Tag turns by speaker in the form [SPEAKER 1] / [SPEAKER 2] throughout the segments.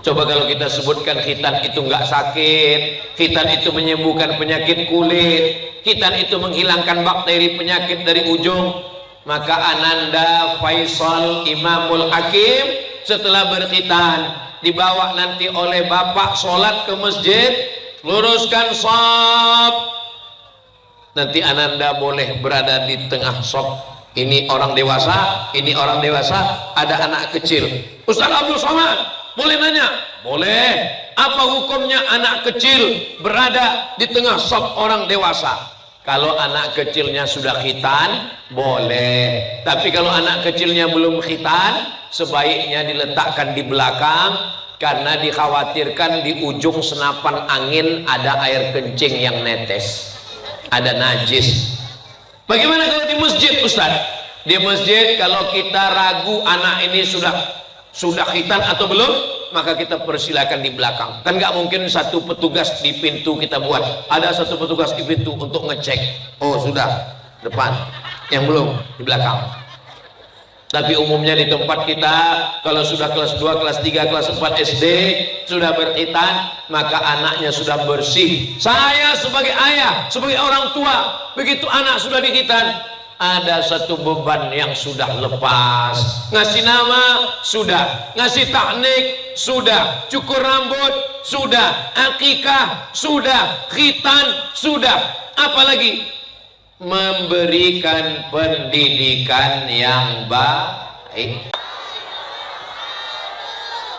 [SPEAKER 1] Coba kalau kita sebutkan khitan itu nggak sakit, khitan itu menyembuhkan penyakit kulit, khitan itu menghilangkan bakteri penyakit dari ujung, maka Ananda Faisal Imamul Hakim setelah berkhitan dibawa nanti oleh bapak sholat ke masjid, luruskan shaf, nanti Ananda boleh berada di tengah shaf. Ini orang dewasa, ini orang dewasa, ada anak kecil. Ustaz Abdul Somad, boleh nanya? Boleh. Apa hukumnya anak kecil berada di tengah shaf orang dewasa? Kalau anak kecilnya sudah khitan, boleh. Tapi kalau anak kecilnya belum khitan, sebaiknya diletakkan di belakang, karena dikhawatirkan di ujung senapan angin ada air kencing yang netes, ada najis. Bagaimana kalau di masjid, Ustaz? Di masjid kalau kita ragu anak ini sudah khitan atau belum, maka kita persilakan di belakang. Kan nggak mungkin satu petugas di pintu kita buat, ada satu petugas di pintu untuk ngecek, oh sudah depan, yang belum di belakang. Tapi umumnya di tempat kita, kalau sudah kelas 2, kelas 3, kelas 4 SD sudah berkhitan, maka anaknya sudah bersih. Saya sebagai ayah, sebagai orang tua, begitu anak sudah dikhitan, ada satu beban yang sudah lepas. Ngasih nama sudah, ngasih tahnik sudah, cukur rambut sudah, akikah sudah, khitan sudah, apalagi memberikan pendidikan yang baik.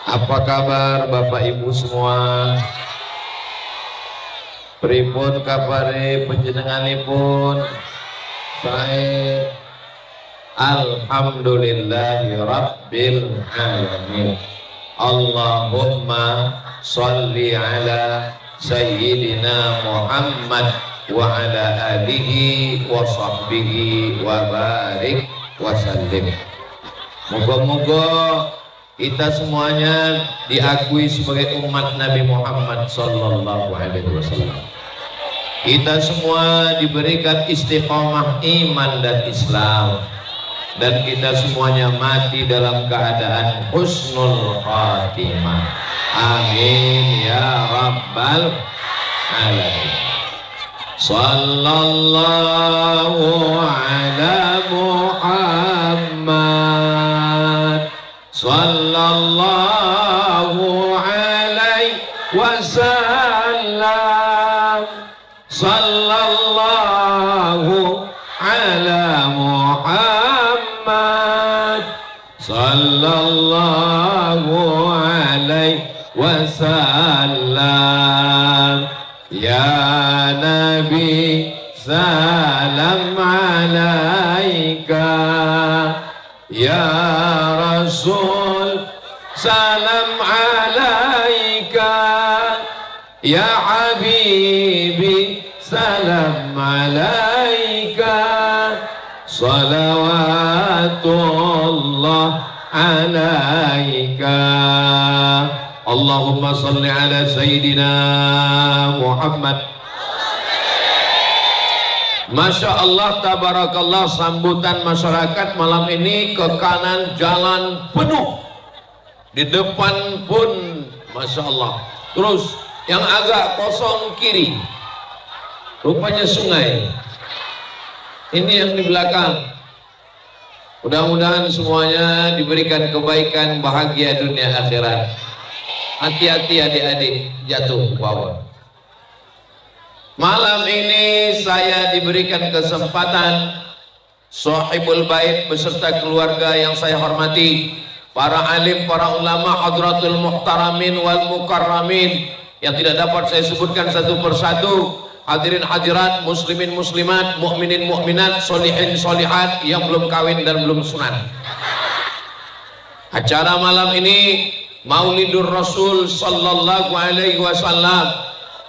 [SPEAKER 1] Apa kabar Bapak Ibu semua? Pripun kabare panjenenganipun? Baik. Alhamdulillahi rabbil alamin. Allahumma sholli ala sayyidina Muhammad wa ala alihi wa sahbihi wa barik wa sallim. Moga-moga kita semuanya diakui sebagai umat Nabi Muhammad sallallahu alaihi wasallam. Kita semua diberikan istiqomah iman dan Islam, dan kita semuanya mati dalam keadaan husnul khatimah. Amin ya rabbal alamin. Sallallahu ala Muhammad, sallallahu alaihi wasallam, sallallahu ala Muhammad, sallallahu alaihi wasallam. Ya Nabi salam alaika, ya Rasul salam alaika, ya Habibi salam alaika, salawatullah alaika. Allahumma salli ala Sayyidina Muhammad. Masya Allah, tabarakallah, sambutan masyarakat malam ini ke kanan jalan penuh, di depan pun Masya Allah. Terus yang agak kosong kiri, rupanya sungai. Ini yang di belakang. Mudah-mudahan semuanya diberikan kebaikan, bahagia dunia akhirat. Hati-hati adik-adik jatuh ke bawah. Malam ini saya diberikan kesempatan, Sahibul Bait beserta keluarga yang saya hormati, para alim, para ulama, hadratul muhtaramin wal mukarramin yang tidak dapat saya sebutkan satu persatu, hadirin hadirat, muslimin muslimat, mukminin mukminat, solihin solihat yang belum kawin dan belum sunat. Acara malam ini Maulidur Rasul sallallahu alaihi wasallam,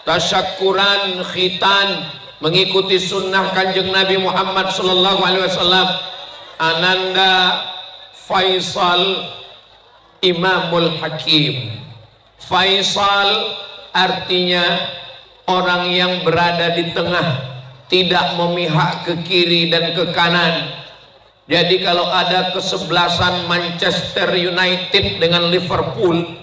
[SPEAKER 1] tasyakuran khitan, mengikuti sunnah kanjeng Nabi Muhammad sallallahu alaihi wasallam. Ananda Faisal Imamul Hakim. Faisal artinya orang yang berada di tengah, tidak memihak ke kiri dan ke kanan. Jadi kalau ada kesebelasan Manchester United dengan Liverpool,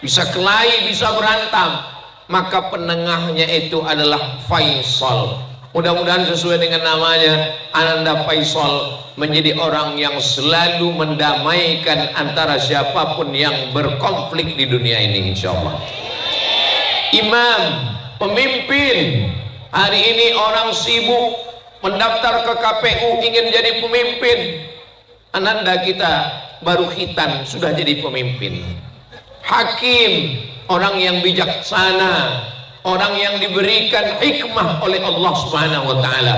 [SPEAKER 1] bisa kelahi, bisa berantem, maka penengahnya itu adalah Faisal. Mudah-mudahan sesuai dengan namanya, Ananda Faisal menjadi orang yang selalu mendamaikan antara siapapun yang berkonflik di dunia ini, insyaallah. Imam, pemimpin. Hari ini orang sibuk mendaftar ke KPU ingin jadi pemimpin. Ananda kita baru khitan sudah jadi pemimpin. Hakim, orang yang bijaksana, orang yang diberikan hikmah oleh Allah Subhanahu wa taala.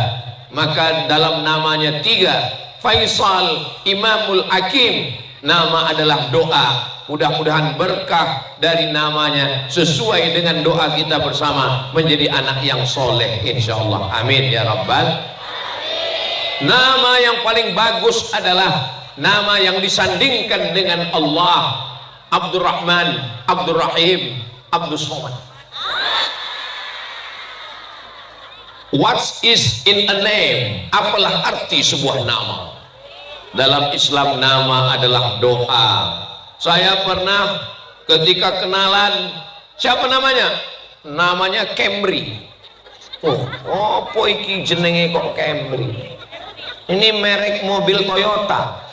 [SPEAKER 1] Maka dalam namanya 3, Faisal, Imamul Hakim, nama adalah doa. Mudah-mudahan berkah dari namanya sesuai dengan doa kita bersama menjadi anak yang soleh, insyaallah. Amin ya rabbal. Nama yang paling bagus adalah nama yang disandingkan dengan Allah. Abdurrahman, Abdurrahim, Abdus Somad. What is in a name? Apalah arti sebuah nama? Dalam Islam nama adalah doa. Saya pernah ketika kenalan, siapa namanya? Namanya Camry. Oh, apa iki jenenge kok Camry? Ini merek mobil Toyota,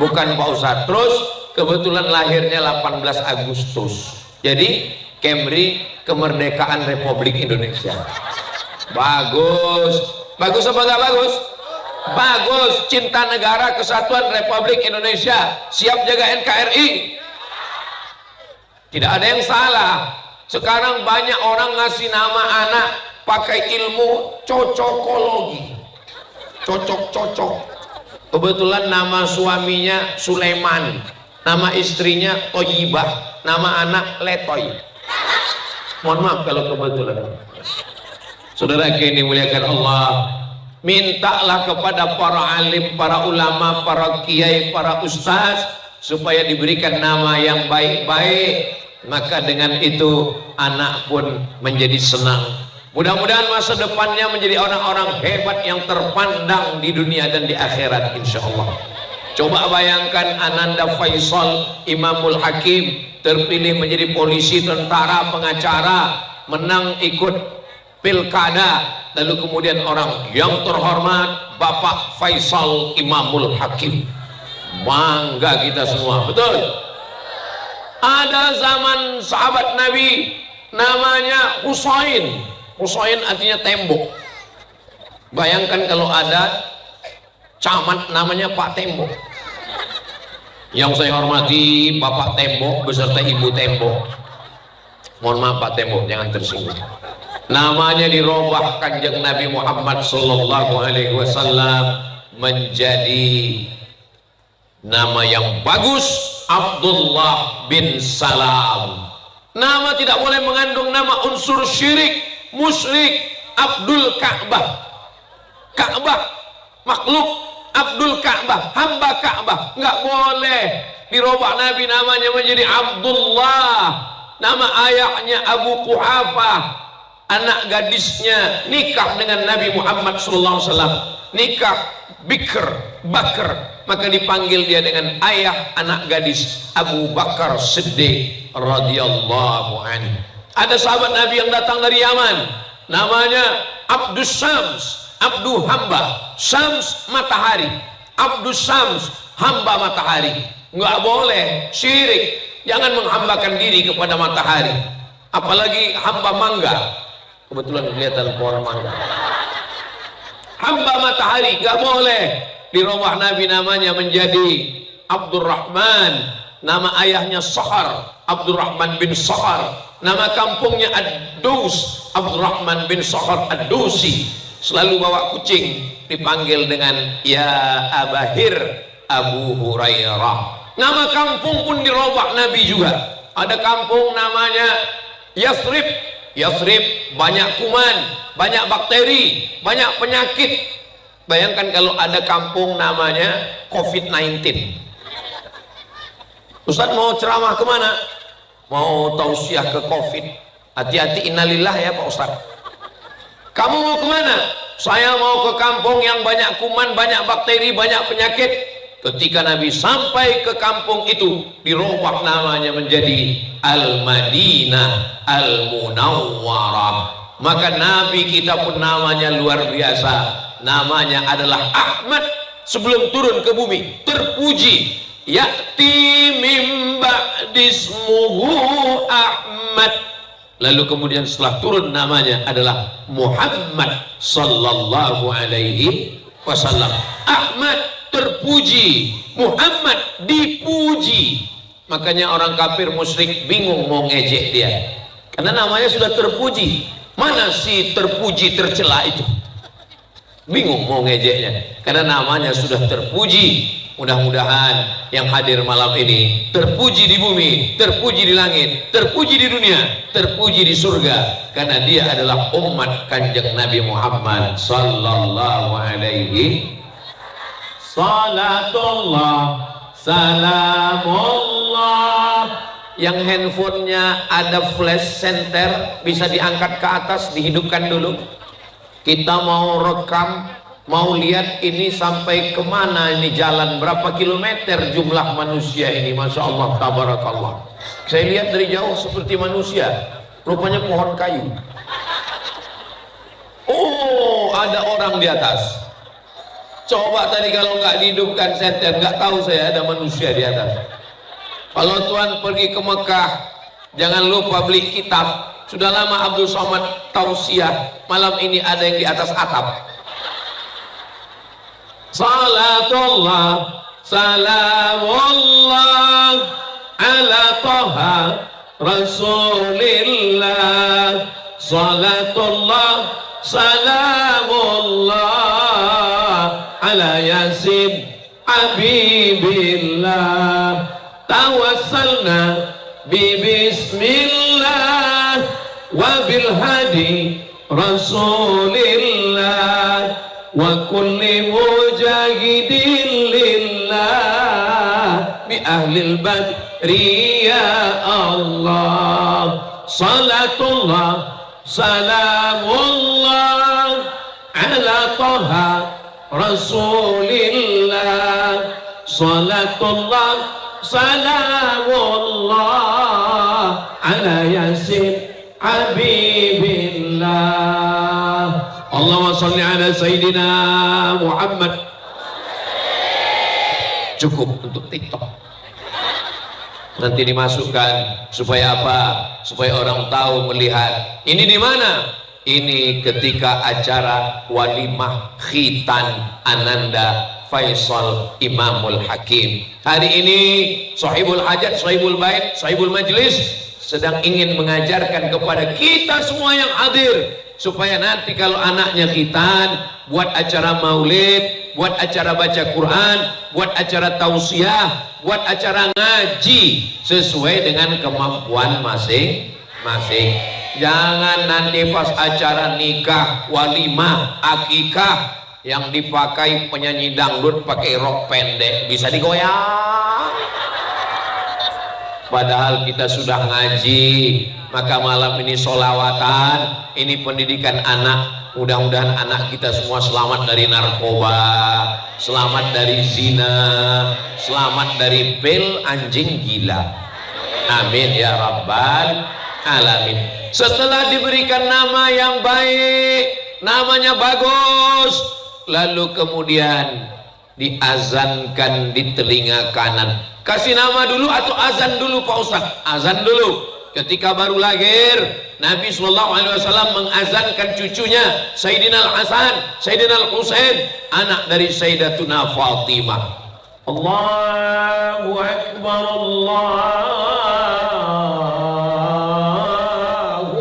[SPEAKER 1] bukan Pak Ustadz. Terus kebetulan lahirnya 18 Agustus. Jadi Camry kemerdekaan Republik Indonesia. Bagus. Bagus apa enggak bagus? Bagus. Cinta negara, kesatuan Republik Indonesia, siap jaga NKRI. Tidak ada yang salah. Sekarang banyak orang ngasih nama anak pakai ilmu cocokologi. Cocok-cocok. Kebetulan nama suaminya Sulaiman, nama istrinya Toyibah, nama anak Letoy. Mohon maaf kalau kebetulan. Saudara ini muliakan Allah, mintalah kepada para alim, para ulama, para kiai, para ustaz supaya diberikan nama yang baik-baik. Maka dengan itu anak pun menjadi senang. Mudah-mudahan masa depannya menjadi orang-orang hebat yang terpandang di dunia dan di akhirat, insyaallah. Coba bayangkan Ananda Faisal, Imamul Hakim, terpilih menjadi polisi, tentara, pengacara, menang ikut pilkada, lalu kemudian orang yang terhormat Bapak Faisal Imamul Hakim. Bangga kita semua, betul? Ada zaman sahabat Nabi namanya Husain. Husain artinya tembok. Bayangkan kalau ada camat namanya Pak Tembok. Yang saya hormati Bapak Tembok beserta Ibu Tembok. Mohon maaf Pak Tembok, jangan tersinggung. Namanya dirubah Kanjeng Nabi Muhammad sallallahu alaihi wasallam menjadi nama yang bagus, Abdullah bin Salam. Nama tidak boleh mengandung nama unsur syirik, musyrik. Abdul Ka'bah, Ka'bah makhluk, Abdul Ka'bah hamba Ka'bah, nggak boleh dirubah Nabi namanya menjadi Abdullah. Nama ayahnya Abu Quhafah, anak gadisnya nikah dengan Nabi Muhammad SAW, nikah Bikr, Bakr, maka dipanggil dia dengan ayah anak gadis Abu Bakar Siddiq radhiyallahu anhu. Ada sahabat Nabi yang datang dari Yaman, namanya Abdus Syams, Abdu hamba, Syams matahari, Abdus Syams hamba matahari. Nggak boleh syirik, jangan menghambakan diri kepada matahari, apalagi hamba mangga. Kebetulan kelihatan pohon mangga. Hamba matahari nggak boleh. Dirubah Nabi namanya menjadi Abdurrahman, nama ayahnya Sahar, Abdurrahman bin Sahar, nama kampungnya Ad-Dus, Abdurrahman bin Sahar Ad-Dusi. Selalu bawa kucing, dipanggil dengan ya Abahir, Abu Hurairah. Nama kampung pun dirubah Nabi juga. Ada kampung namanya Yasrib. Yasrib banyak kuman, banyak bakteri, banyak penyakit. Bayangkan kalau ada kampung namanya COVID-19. Ustaz mau ceramah kemana? Mau tausiah ke COVID. Hati-hati, innalillah ya Pak Ustaz. Kamu mau kemana? Saya mau ke kampung yang banyak kuman, banyak bakteri, banyak penyakit. Ketika Nabi sampai ke kampung itu, dirubah namanya menjadi Al-Madinah Al-Munawwarah. Maka Nabi kita pun namanya luar biasa, namanya adalah Ahmad. Sebelum turun ke bumi terpuji, ya'ti mim ba'dismuhu Ahmad. Lalu kemudian setelah turun namanya adalah Muhammad sallallahu alaihi wasallam. Ahmad terpuji, Muhammad dipuji. Makanya orang kafir musyrik bingung mau ngejek dia, karena namanya sudah terpuji. Mana si terpuji tercela itu? Bingung mau ngejeknya, karena namanya sudah terpuji. Mudah-mudahan yang hadir malam ini terpuji di bumi, terpuji di langit, terpuji di dunia, terpuji di surga, karena dia adalah umat Kanjeng Nabi Muhammad sallallahu alaihi. Salatullah salamullah. Yang handphonenya ada flash center, bisa diangkat ke atas, dihidupkan dulu. Kita mau rekam, mau lihat ini sampai kemana ini jalan, berapa kilometer jumlah manusia ini. Masya Allah, tabarakallah. Saya lihat dari jauh seperti manusia, rupanya pohon kayu. Oh, ada orang di atas. Coba tadi kalau nggak dihidupkan senter, nggak tahu saya ada manusia di atas. Kalau Tuhan pergi ke Mekah, jangan lupa beli kitab. Sudah lama Abdul Somad tausiah, malam ini ada yang di atas atap. Salatullah salamullah ala Taha Rasulillah. Salatullah salamullah ala Yasin Habibillah. Tawassalna bismillah wa bil hadi Rasulillah wa kulli mujahidin lillah bi ahlil badri ya Allah. Salatullah salamullah ala Taha Rasulillah. Salatullah salamullah ala Yasin Habibillah. Allahumma salli ala Sayyidina Muhammad. Cukup untuk TikTok, nanti dimasukkan supaya apa? Supaya orang tahu, melihat ini di mana. Ini ketika acara walimah khitan Ananda Faisal Imamul Hakim. Hari ini sahibul hajat, sahibul bait, sahibul majlis sedang ingin mengajarkan kepada kita semua yang hadir, supaya nanti kalau anaknya khitan, buat acara maulid, buat acara baca Quran, buat acara tausiah, buat acara ngaji sesuai dengan kemampuan masing-masing. Jangan nanti pas acara nikah, walimah, akikah, yang dipakai penyanyi dangdut pakai rok pendek, bisa digoyang. Padahal kita sudah ngaji. Maka malam ini sholawatan, ini pendidikan anak. Mudah-mudahan anak kita semua selamat dari narkoba, selamat dari zina, selamat dari pil anjing gila. Amin ya rabbal alamin. Setelah diberikan nama yang baik, namanya bagus, lalu kemudian diazankan di telinga kanan. Kasih nama dulu atau azan dulu Pak Ustaz? Azan dulu. Ketika baru lahir, Nabi SAW mengazankan cucunya Sayyidina Al-Hasan, Sayyidina Al-Husain, anak dari Sayyidatuna Fatimah. Allahu Akbar, Allahu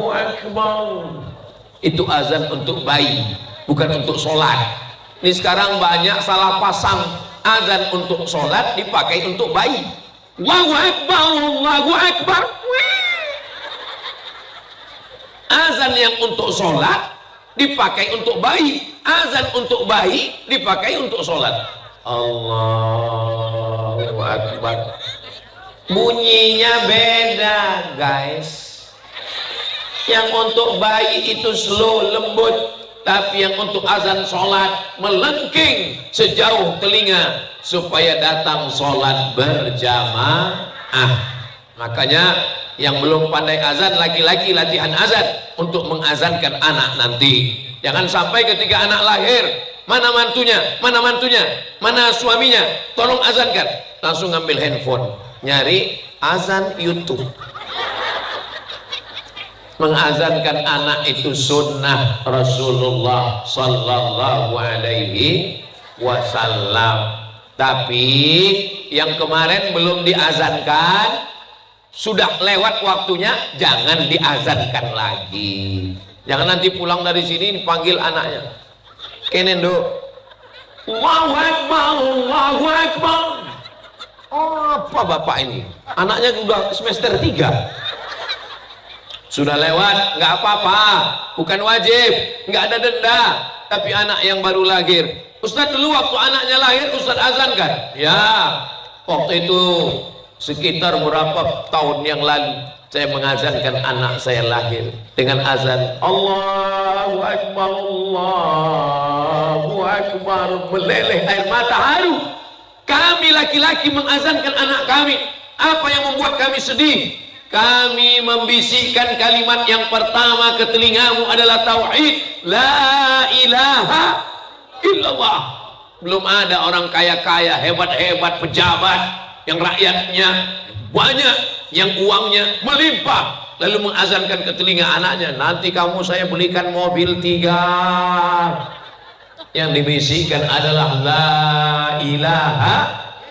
[SPEAKER 1] Akbar. Itu azan untuk bayi, bukan untuk sholat. Ini sekarang banyak salah pasang, azan untuk sholat dipakai untuk bayi. Allahu Akbar, Allahu Akbar. Azan yang untuk sholat dipakai untuk bayi, azan untuk bayi dipakai untuk sholat. Allahu Akbar. Bunyinya beda guys. Yang untuk bayi itu slow, lembut, tapi yang untuk azan sholat melengking sejauh telinga supaya datang sholat berjamaah. Makanya yang belum pandai azan, laki-laki latihan azan untuk mengazankan anak nanti. Jangan sampai ketika anak lahir, mana mantunya, mana suaminya, tolong azankan, langsung ngambil handphone nyari azan YouTube. Mengazankan anak itu sunnah Rasulullah sallallahu alaihi wasallam. Tapi yang kemarin belum diazankan, sudah lewat waktunya, jangan diazankan lagi. Jangan nanti pulang dari sini dipanggil anaknya, kenendo, Allahu Akbar, Allahu Akbar. Oh, apa bapak ini? Anaknya sudah semester 3. Sudah lewat, nggak apa-apa, bukan wajib, nggak ada denda. Tapi anak yang baru lahir, Ustadz dulu waktu anaknya lahir Ustadz azankan. Ya, waktu itu sekitar berapa tahun yang lalu saya mengazankan anak saya lahir dengan azan Allahu Akbar, Allahu Akbar, meleleh air mata haru. Kami laki-laki mengazankan anak kami. Apa yang membuat kami sedih? Kami membisikkan kalimat yang pertama ke telingamu adalah tauhid, la ilaha illallah. Belum ada orang kaya-kaya, hebat-hebat, pejabat yang rakyatnya banyak, yang uangnya melimpah, lalu mengazankan ke telinga anaknya, nanti kamu saya belikan mobil 3. Yang dibisikkan adalah la ilaha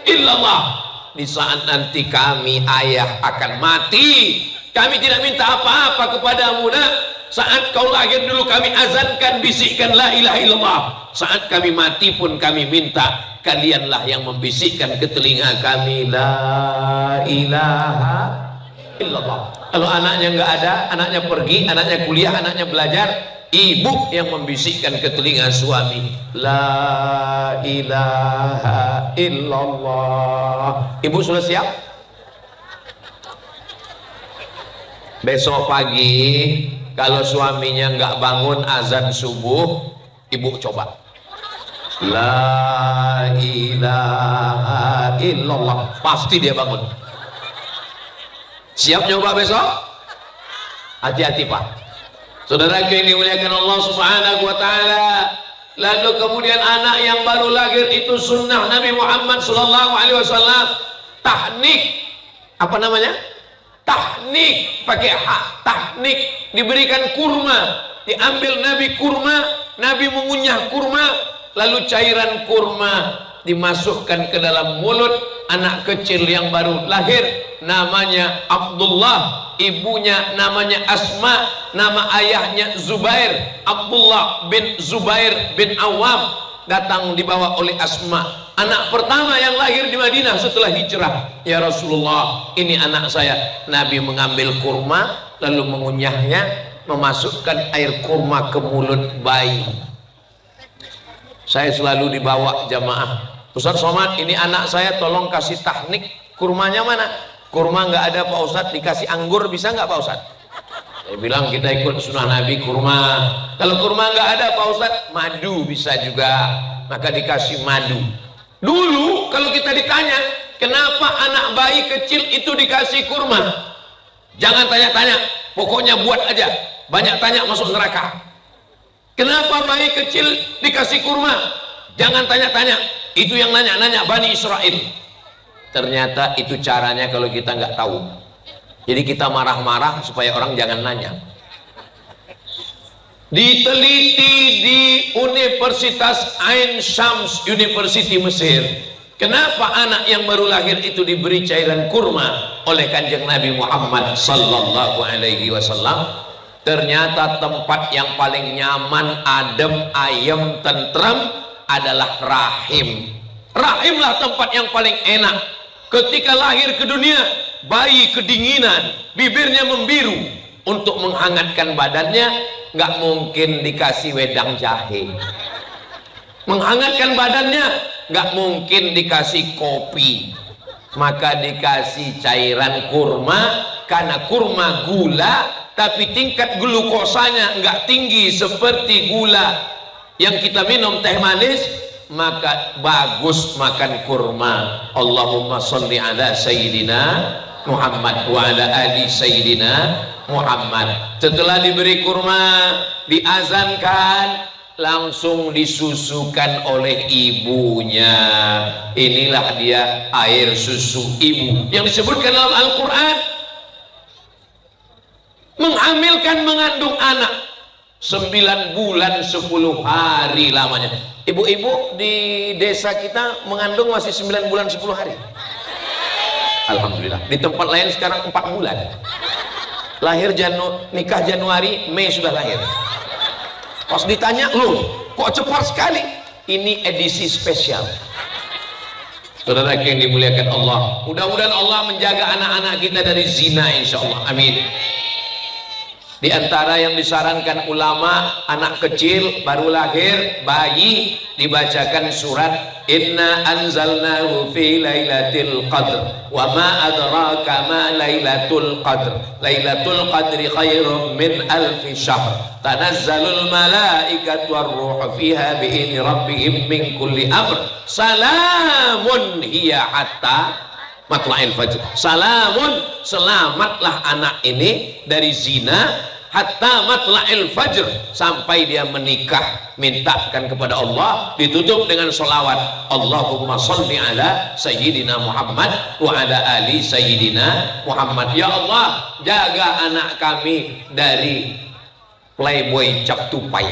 [SPEAKER 1] illallah. Di saat nanti kami ayah akan mati, kami tidak minta apa-apa kepadamu, nak. Saat kau lahir dulu kami azankan, bisikkan la ilaha illallah. Saat kami mati pun kami minta kalianlah yang membisikkan ke telinga kami la ilaha illallah. Kalau anaknya nggak ada, anaknya pergi, anaknya kuliah, anaknya belajar, ibu yang membisikkan ke telinga suami la ilaha illallah. Ibu sudah siap? Besok pagi kalau suaminya nggak bangun azan subuh, ibu coba la ilaha illallah, pasti dia bangun. Siap nyoba besok? Hati-hati Pak. Saudaraku yang dimuliakan Allah Subhanahu wa taala. Lalu kemudian anak yang baru lahir itu sunnah Nabi Muhammad sallallahu alaihi wasallam, tahnik. Apa namanya? Tahnik, pakai hak, tahnik, diberikan kurma, diambil Nabi kurma, Nabi mengunyah kurma, lalu cairan kurma dimasukkan ke dalam mulut anak kecil yang baru lahir, namanya Abdullah, ibunya namanya Asma, nama ayahnya Zubair, Abdullah bin Zubair bin Awam, datang dibawa oleh Asma, anak pertama yang lahir di Madinah setelah hijrah. Ya Rasulullah, ini anak saya. Nabi mengambil kurma lalu mengunyahnya, memasukkan air kurma ke mulut bayi. Saya selalu dibawa jamaah, Ustaz Somad, ini anak saya, tolong kasih tahnik, kurmanya mana? Kurma nggak ada Pak Ustadz, dikasih anggur bisa nggak Pak Ustadz? Saya bilang kita ikut sunnah Nabi kurma. Kalau kurma nggak ada Pak Ustadz, madu bisa juga, maka dikasih madu. Dulu kalau kita ditanya kenapa anak bayi kecil itu dikasih kurma, jangan tanya-tanya, pokoknya buat aja, banyak tanya masuk neraka. Kenapa bayi kecil dikasih kurma, jangan tanya-tanya, itu yang nanya-nanya Bani Israel. Ternyata itu caranya kalau kita nggak tahu. Jadi kita marah-marah supaya orang jangan nanya. Diteliti di Universitas Ain Shams University Mesir, kenapa anak yang baru lahir itu diberi cairan kurma oleh Kanjeng Nabi Muhammad sallallahu alaihi wasallam? Ternyata tempat yang paling nyaman, adem, ayem, tentram adalah rahim. Rahimlah tempat yang paling enak. Ketika lahir ke dunia, bayi kedinginan, bibirnya membiru. Untuk menghangatkan badannya, nggak mungkin dikasih wedang jahe. Menghangatkan badannya, nggak mungkin dikasih kopi. Maka dikasih cairan kurma, karena kurma gula tapi tingkat glukosanya enggak tinggi seperti gula yang kita minum teh manis, maka bagus makan kurma. Allahumma sholli ala sayyidina Muhammad wa ala ali sayyidina Muhammad. Setelah diberi kurma, diazankan, langsung disusukan oleh ibunya. Inilah dia air susu ibu yang disebutkan dalam Al-Quran. Menghamilkan, mengandung anak 9 bulan 10 hari lamanya. Ibu-ibu di desa kita mengandung masih 9 bulan 10 hari. Alhamdulillah. Di tempat lain sekarang 4 bulan. Lahir nikah Januari, Mei sudah lahir. Pas ditanya, loh kok cepat sekali? Ini edisi spesial. Saudara yang dimuliakan Allah, mudah-mudahan Allah menjaga anak-anak kita dari zina, insya Allah, amin. Di antara yang disarankan ulama, anak kecil baru lahir, bayi, dibacakan surat Inna anzalnahu fi lailatul qadr wa ma adraka ma lailatul qadr lailatul qadri khairum min alfi syahr tanazzalul malaikatu war-ruhu fiha bi'izni rabbihim min kulli amr salamun hiya hatta matla'il fajr. Salamun, selamatlah anak ini dari zina hatta matla'il fajr, sampai dia menikah, mintakan kepada Allah, ditutup dengan sholawat Allahumma sholli ala sayyidina Muhammad wa ala ali sayyidina Muhammad. Ya Allah, jaga anak kami dari playboy cap tupai.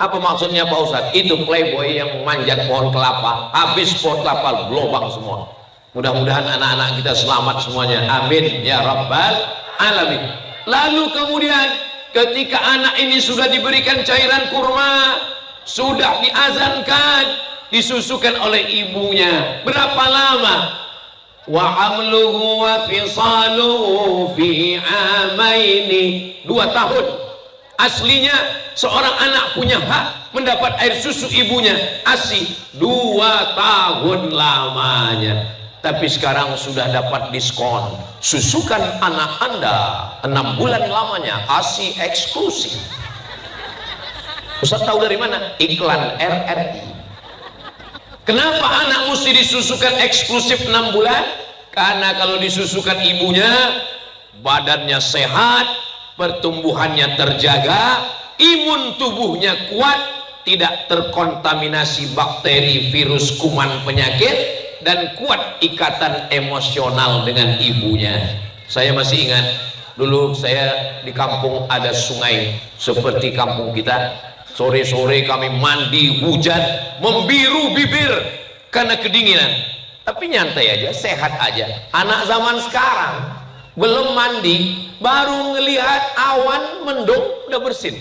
[SPEAKER 1] Apa maksudnya Pak Ustadz? Itu playboy yang manjat pohon kelapa, habis pohon kelapa lubang semua. Mudah-mudahan anak-anak kita selamat semuanya, amin ya rabbal alamin. Lalu kemudian ketika anak ini sudah diberikan cairan kurma, sudah diazankan, disusukan oleh ibunya, berapa lama? Wa hamluhu wa fisaluhu fi amaini, 2 tahun. Aslinya seorang anak punya hak mendapat air susu ibunya ASI 2 tahun lamanya. Tapi sekarang sudah dapat diskon, susukan anak Anda 6 bulan lamanya ASI eksklusif. Ustaz tahu dari mana? Iklan RRI. Kenapa anak mesti disusukan eksklusif 6 bulan? Karena kalau disusukan ibunya, badannya sehat, pertumbuhannya terjaga, imun tubuhnya kuat, tidak terkontaminasi bakteri, virus, kuman, penyakit, dan kuat ikatan emosional dengan ibunya. Saya masih ingat dulu saya di kampung ada sungai seperti kampung kita. Sore-sore kami mandi, hujan, membiru bibir karena kedinginan, tapi nyantai aja, sehat aja. Anak zaman sekarang belum mandi, baru ngelihat awan mendung udah bersin.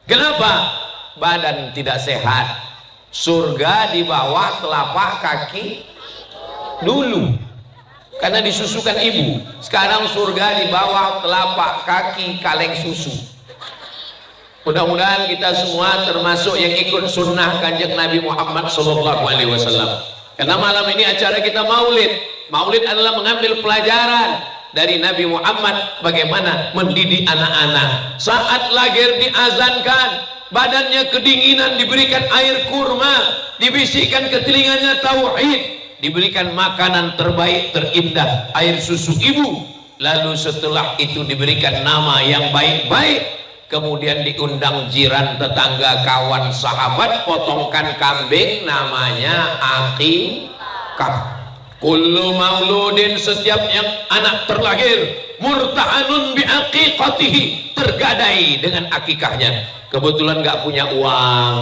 [SPEAKER 1] Kenapa? Badan tidak sehat. Surga di bawah telapak kaki dulu, karena disusukan ibu. Sekarang surga di bawah telapak kaki kaleng susu. Mudah-mudahan kita semua termasuk yang ikut sunnah kanjeng Nabi Muhammad SAW. Karena malam ini acara kita maulid. Maulid adalah mengambil pelajaran dari Nabi Muhammad bagaimana mendidik anak-anak. Saat lahir diazankan, badannya kedinginan, diberikan air kurma, dibisikkan ke telinganya tauhid, diberikan makanan terbaik terindah, air susu ibu. Lalu setelah itu diberikan nama yang baik-baik, kemudian diundang jiran, tetangga, kawan, sahabat, potongkan kambing, namanya akikah. Kullu mauludin, setiap yang anak terlahir, murtahanun bi aqiqatihi, tergadai dengan akikahnya. Kebetulan nggak punya uang,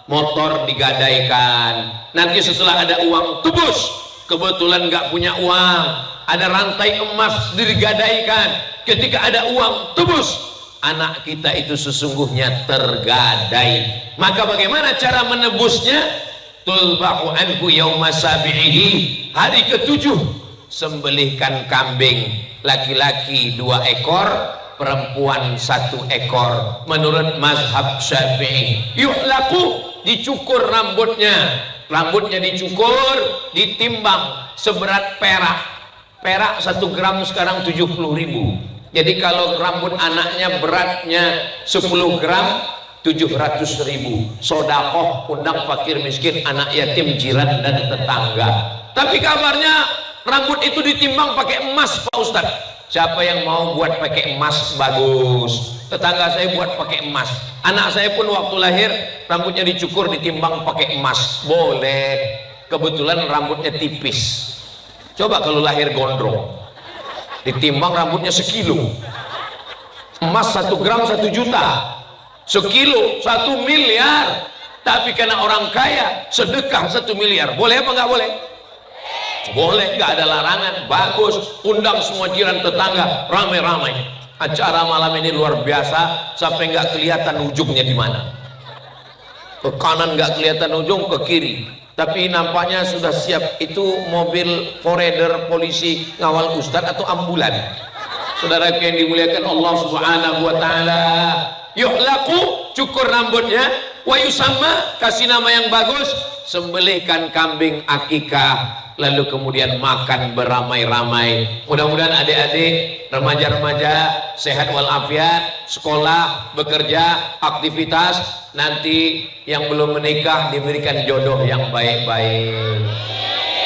[SPEAKER 1] motor digadaikan. Nanti setelah ada uang tebus. Kebetulan nggak punya uang, ada rantai emas digadaikan. Ketika ada uang tebus, anak kita itu sesungguhnya tergadai. Maka bagaimana cara menebusnya? Tulbahu anhu yauma sabi'ihi, hari ke-7 sembelihkan kambing, laki-laki 2 ekor, perempuan 1 ekor. Menurut mazhab Syafi'i, yuhlaku, dicukur rambutnya, dicukur, ditimbang seberat perak. Perak 1 gram sekarang 70.000. Jadi kalau rambut anaknya beratnya 10 gram 700.000. Sodakoh undang fakir miskin, anak yatim, jiran dan tetangga. Tapi kabarnya rambut itu ditimbang pakai emas Pak Ustadz. Siapa yang mau buat pakai emas bagus. Tetangga saya buat pakai emas. Anak saya pun waktu lahir rambutnya dicukur ditimbang pakai emas. Boleh. Kebetulan rambutnya tipis. Coba kalau lahir gondrong ditimbang rambutnya 1 kilo. Emas 1 gram 1 juta. 1 kilo 1 miliar. Tapi karena orang kaya sedekah 1 miliar. Boleh apa nggak boleh? Boleh, nggak ada larangan. Bagus, undang semua jiran tetangga ramai-ramai. Acara malam ini luar biasa sampai nggak kelihatan ujungnya di mana. Ke kanan nggak kelihatan ujung, ke kiri. Tapi nampaknya sudah siap. Itu mobil foreder polisi ngawal ustadz atau ambulan. Saudara yang dimuliakan Allah Subhanahu wa taala, yuhlaku, cukur rambutnya, wa yusamma, kasih nama yang bagus, sembelihkan kambing akikah, lalu kemudian makan beramai-ramai. Mudah-mudahan adik-adik, remaja-remaja sehat walafiat, sekolah, bekerja, aktivitas, nanti yang belum menikah diberikan jodoh yang baik-baik.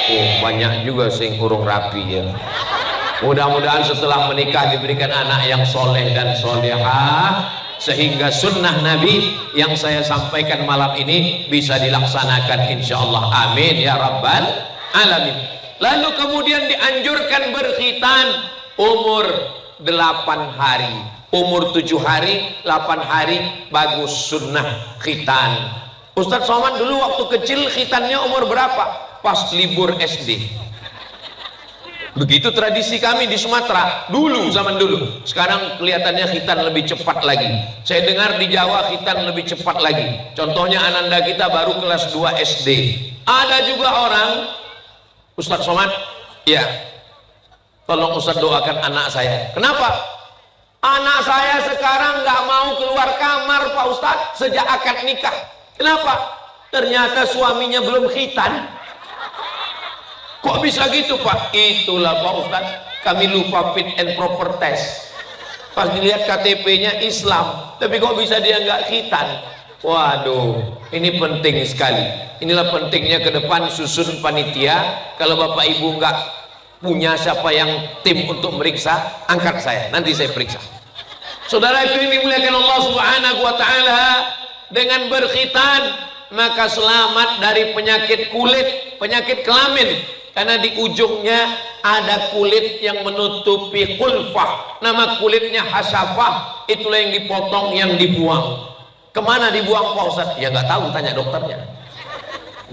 [SPEAKER 1] Oh, banyak juga sing urung rapi ya. Mudah-mudahan setelah menikah diberikan anak yang soleh dan solehah, sehingga sunnah Nabi yang saya sampaikan malam ini bisa dilaksanakan insyaallah. Amin ya rabbal alamin. Lalu kemudian dianjurkan berkhitan umur 8 hari, umur 7 hari, 8 hari bagus sunnah khitan. Ustadz Somad dulu waktu kecil khitannya umur berapa? Pas libur SD. Begitu tradisi kami di Sumatera dulu, zaman dulu. Sekarang kelihatannya khitan lebih cepat lagi. Saya dengar di Jawa khitan lebih cepat lagi. Contohnya ananda kita baru kelas 2 SD. Ada juga orang, Ustadz Somad, ya, tolong Ustadz doakan anak saya. Kenapa? Anak saya sekarang nggak mau keluar kamar Pak Ustadz sejak akad nikah. Kenapa? Ternyata suaminya belum khitan. Kok bisa gitu Pak? Itulah Pak Ustadz, kami lupa fit and proper test. Pas dilihat KTP-nya Islam, tapi kok bisa dia nggak khitan? Waduh, ini penting sekali. Inilah pentingnya ke depan susun panitia. Kalau Bapak Ibu nggak punya siapa yang tim untuk meriksa, angkat saya, nanti saya periksa. Saudara yang dimuliakan Allah Subhanahu wa taala, dengan berkhitan maka selamat dari penyakit kulit, penyakit kelamin. Karena di ujungnya ada kulit yang menutupi kulfah. Nama kulitnya hasyafah. Itulah yang dipotong, yang dibuang. Kemana dibuang Pak Ustadz? Ya nggak tahu, tanya dokternya.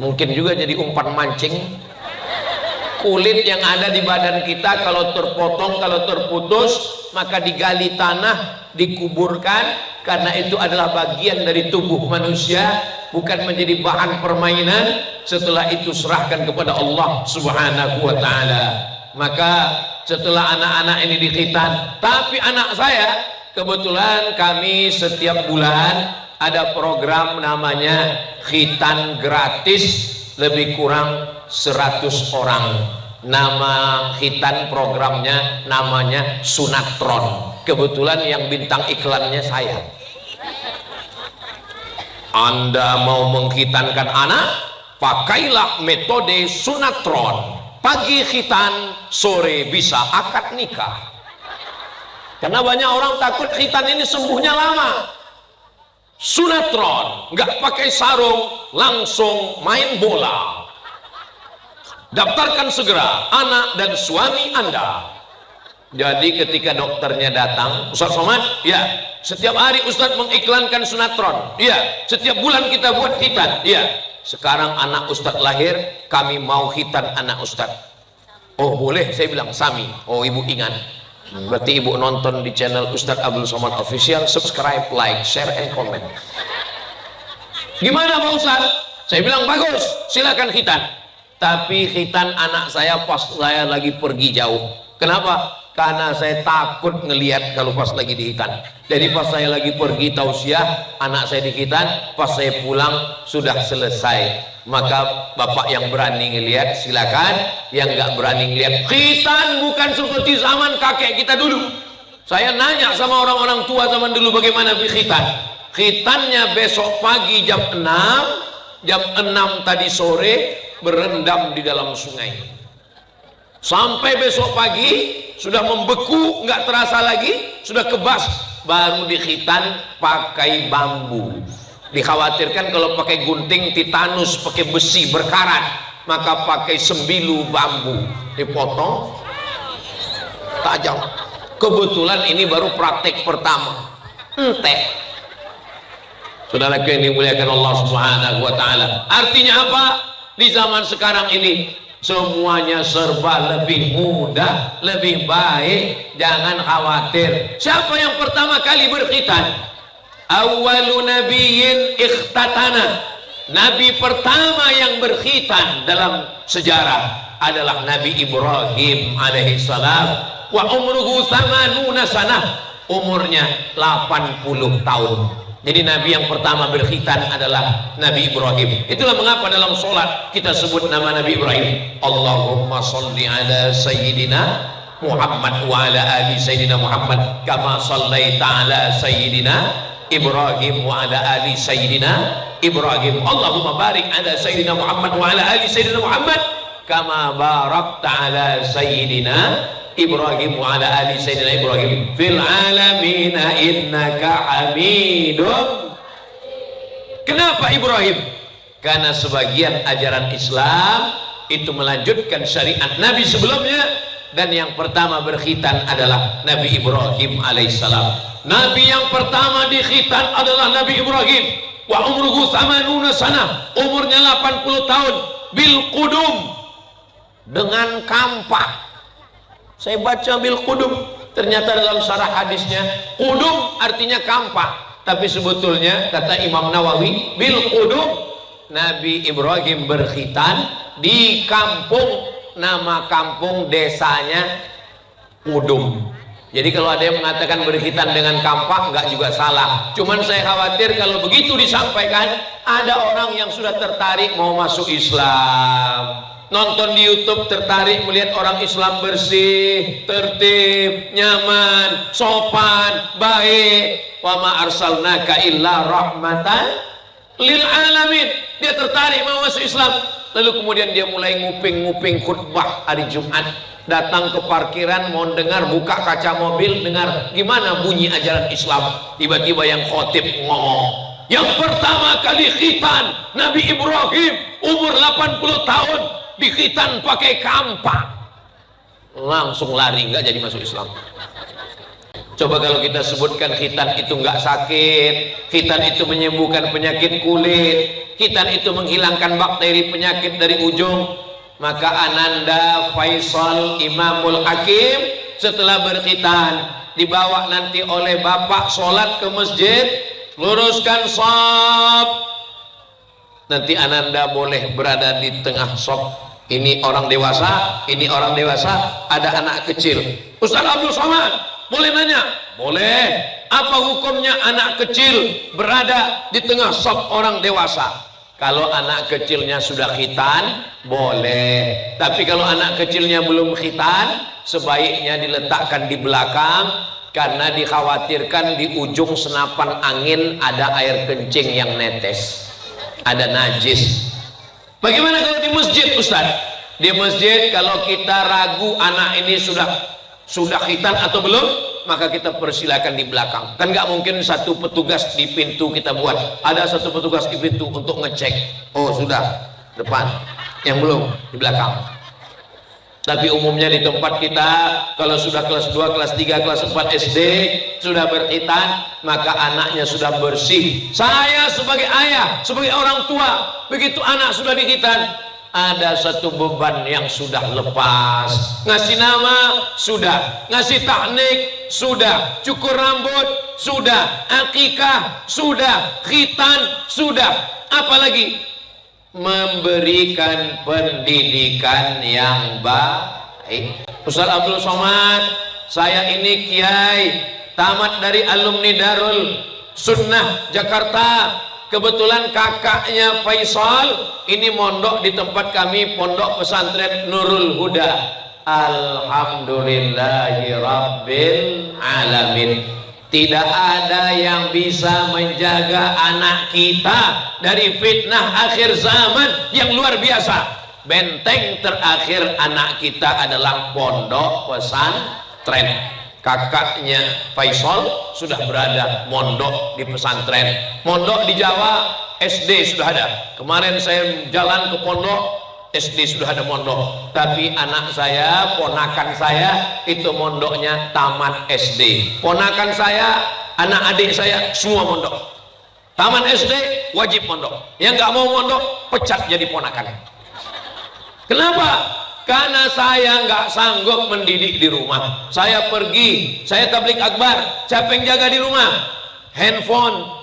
[SPEAKER 1] Mungkin juga jadi umpan mancing. Kulit yang ada di badan kita kalau terpotong, kalau terputus, maka digali tanah, dikuburkan. Karena itu adalah bagian dari tubuh manusia, bukan menjadi bahan permainan. Setelah itu serahkan kepada Allah Subhanahu wa ta'ala. Maka setelah anak-anak ini dikhitan, tapi anak saya kebetulan kami setiap bulan ada program namanya khitan gratis, lebih kurang 100 orang. Nama khitan programnya namanya Sunatron. Kebetulan yang bintang iklannya saya. Anda mau mengkhitankan anak, pakailah metode Sunatron. Pagi khitan, sore bisa akad nikah. Karena banyak orang takut khitan ini sembuhnya lama. Sunatron, nggak pakai sarung, langsung main bola. Daftarkan segera anak dan suami Anda. Jadi ketika dokternya datang, Ustadz Somad, ya, setiap hari Ustadz mengiklankan Sunatron. Iya, setiap bulan kita buat khitan. Iya. Sekarang anak Ustadz lahir, kami mau khitan anak Ustadz. Oh boleh, saya bilang Sami. Oh ibu ingat. Berarti ibu nonton di channel Ustadz Abdul Somad Official, subscribe, like, share, and comment. Gimana Pak Ustadz? Saya bilang bagus, silakan khitan. Tapi khitan anak saya pas saya lagi pergi jauh. Kenapa? Karena saya takut ngelihat kalau pas lagi di khitan. Jadi pas saya lagi pergi tausiah, anak saya di khitan, pas saya pulang sudah selesai. Maka bapak yang berani ngelihat silakan, yang nggak berani ngelihat. Khitan bukan seperti zaman kakek kita dulu. Saya nanya sama orang-orang tua zaman dulu bagaimana khitan. Khitannya besok pagi jam 6, jam 6 tadi sore berendam di dalam sungai. Sampai besok pagi sudah membeku, nggak terasa lagi, sudah kebas, baru dikhitan pakai bambu. Dikhawatirkan kalau pakai gunting titanus, pakai besi berkarat, maka pakai sembilu bambu, dipotong tajam. Kebetulan ini baru praktek pertama, entek. Saudaraku yang dimuliakan Allah Subhanahu wa taala. Artinya apa? Di zaman sekarang ini semuanya serba lebih mudah, lebih baik. Jangan khawatir. Siapa yang pertama kali berkhitan? Awwalu nabiyyin ikhtatana. Nabi pertama yang berkhitan dalam sejarah adalah Nabi Ibrahim alaihissalam. Wa umruhu 80 sanah. Umurnya 80 tahun. Jadi Nabi yang pertama berkhitan adalah Nabi Ibrahim. Itulah mengapa dalam sholat kita sebut nama Nabi Ibrahim. Allahumma sholli ala Sayyidina Muhammad wa ala ali Sayyidina Muhammad kama shallaita ala Sayyidina Ibrahim wa ala ali Sayyidina Ibrahim. Allahumma barik ala Sayyidina Muhammad wa ala ali Sayyidina Muhammad kama barakta ala Sayyidina Ibrahim wa ala ali Sayyidina Ibrahim fil alamina innaka hamidun. Kenapa Ibrahim? Karena sebagian ajaran Islam itu melanjutkan syariat Nabi sebelumnya, dan yang pertama berkhitan adalah Nabi Ibrahim alaihissalam. Nabi yang pertama dikhitan adalah Nabi Ibrahim. Wa umruhu 80 sanah, umurnya 80 tahun, bil qudum, dengan kampak. Saya baca bil qudum, ternyata dalam syarah hadisnya qudum artinya kampak, tapi sebetulnya kata Imam Nawawi bil qudum, Nabi Ibrahim berkhitan di kampung, nama kampung desanya Qudum. Jadi kalau ada yang mengatakan berkhitan dengan kampak enggak juga salah, cuman saya khawatir kalau begitu disampaikan ada orang yang sudah tertarik mau masuk Islam, nonton di YouTube tertarik melihat orang Islam bersih, tertib, nyaman, sopan, baik. Wa ma arsalnaka illa rahmatan lil alamin. Dia tertarik mau masuk Islam. Lalu kemudian dia mulai nguping-nguping khutbah hari Jumat. Datang ke parkiran mau dengar, buka kaca mobil, dengar gimana bunyi ajaran Islam. Tiba-tiba yang khotib ngomong, yang pertama kali khitan Nabi Ibrahim umur 80 tahun, dikhitan pakai kampak. Langsung lari, nggak jadi masuk Islam. Coba kalau kita sebutkan khitan itu nggak sakit, khitan itu menyembuhkan penyakit kulit, khitan itu menghilangkan bakteri penyakit dari ujung, maka Ananda Faisal Imamul Hakim setelah berkhitan dibawa nanti oleh bapak sholat ke masjid, luruskan shaf. Nanti Ananda boleh berada di tengah shaf. Ini orang dewasa, ini orang dewasa, ada anak kecil. Ustaz Abdul Somad, boleh nanya? Boleh. Apa hukumnya anak kecil berada di tengah shaf orang dewasa? Kalau anak kecilnya sudah khitan, boleh. Tapi kalau anak kecilnya belum khitan, sebaiknya diletakkan di belakang, karena dikhawatirkan di ujung senapan angin ada air kencing yang netes, ada najis. Bagaimana kalau di masjid, Ustaz? Di masjid kalau kita ragu anak ini sudah khitan atau belum, maka kita persilakan di belakang. Kan nggak mungkin satu petugas di pintu kita buat, ada satu petugas di pintu untuk ngecek, oh sudah depan, yang belum di belakang. Tapi umumnya di tempat kita kalau sudah kelas 2, kelas 3, kelas 4 SD sudah berkhitan, maka anaknya sudah bersih. Saya sebagai ayah, sebagai orang tua, begitu anak sudah dikhitan, ada satu beban yang sudah lepas. Ngasih nama sudah, ngasih tahnik sudah, cukur rambut sudah, akikah sudah, khitan sudah, apalagi memberikan pendidikan yang baik. Ustaz Abdul Somad, saya ini kiai tamat dari alumni Darul Sunnah Jakarta. Kebetulan kakaknya Faisal ini mondok di tempat kami, pondok pesantren Nurul Huda. Alhamdulillahirabbil alamin. Tidak ada yang bisa menjaga anak kita dari fitnah akhir zaman yang luar biasa. Benteng terakhir anak kita adalah pondok pesantren. Kakaknya Faisal sudah berada mondok di pesantren. Mondok di Jawa SD sudah ada. Kemarin saya jalan ke pondok SD sudah ada mondok, tapi anak saya, ponakan saya itu mondoknya tamat SD. Ponakan saya, anak adik saya semua mondok. Tamat SD wajib mondok. Yang nggak mau mondok pecat jadi ponakan. Kenapa? Karena saya nggak sanggup mendidik di rumah. Saya pergi, saya tablik akbar, siapa yang jaga di rumah? Handphone,